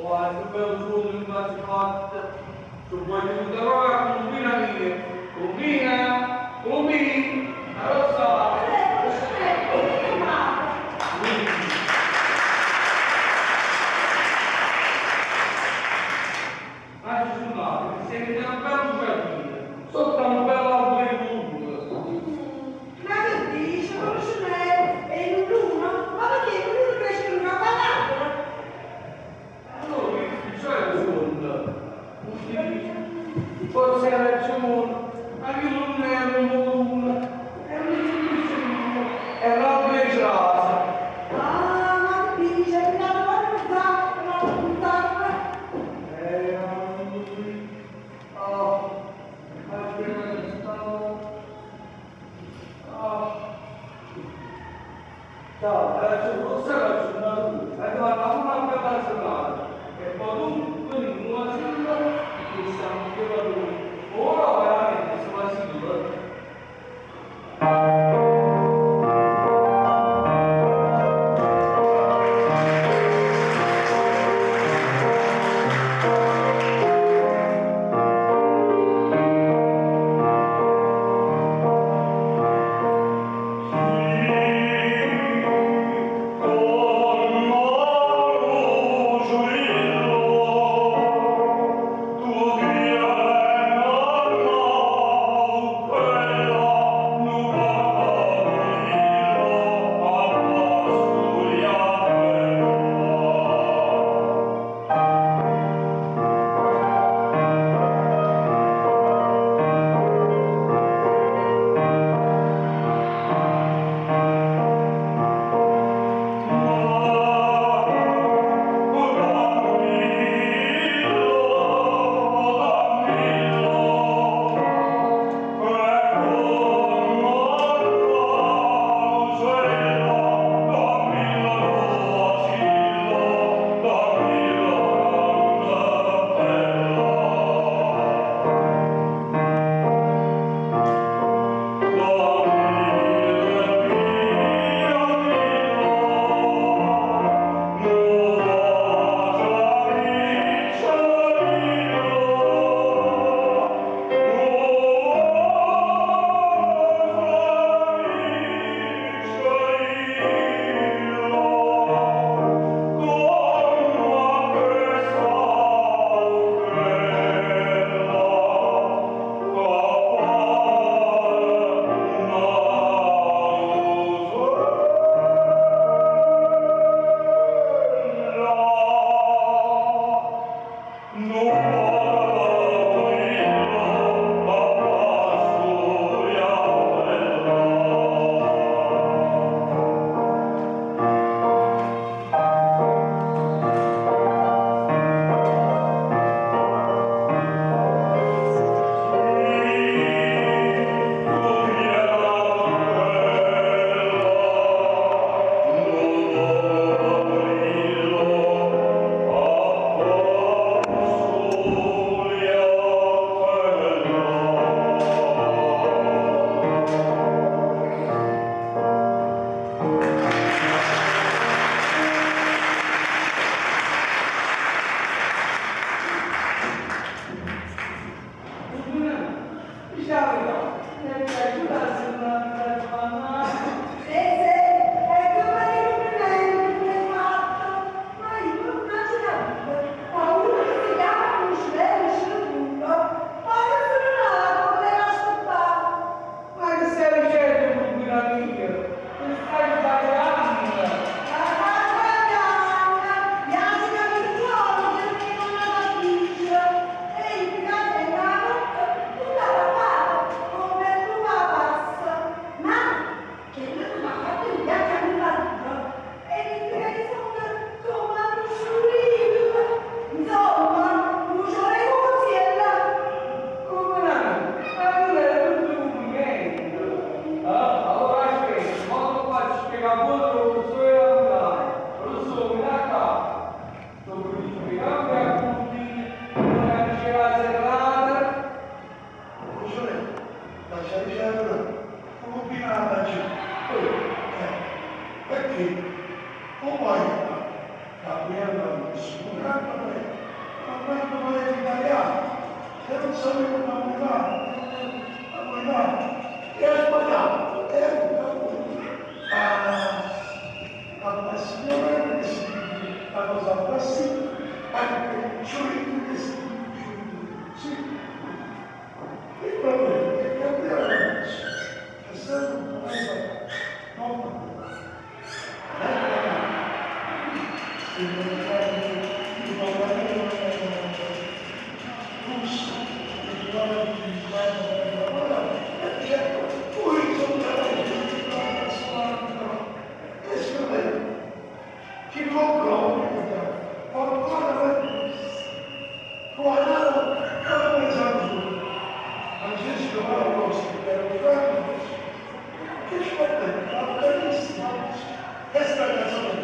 Quando per giorno in base fatta, se vuoi ti trovare combina mia, combina, rossa. Ma ci sono altri, se mi dà un bello giardino, sotto un bello albero di Ma che dici? Non ce n'è, è in uno, ma perché non cresce in una palabra? allora, che c'è il secondo? Forse ha ragione, ma io non ne ero una, e non ci è roba di casa. Ah, ma che dici? Mi danno una puntata. Oh, aspetta, ciao, adesso non sarà aggiornato, hai trovato una bella giornata, e poi tu, quindi una sigla, che siamo giocatori. Ora veramente siamo a sigla. Gabriella sicuramente non è italiano, che non sapevo la guidare, e ha sbagliato, e appassionante, la cosa passiva, anche giuridica, sì. Il problema è che Gabriella è sempre un paese non Questa canzone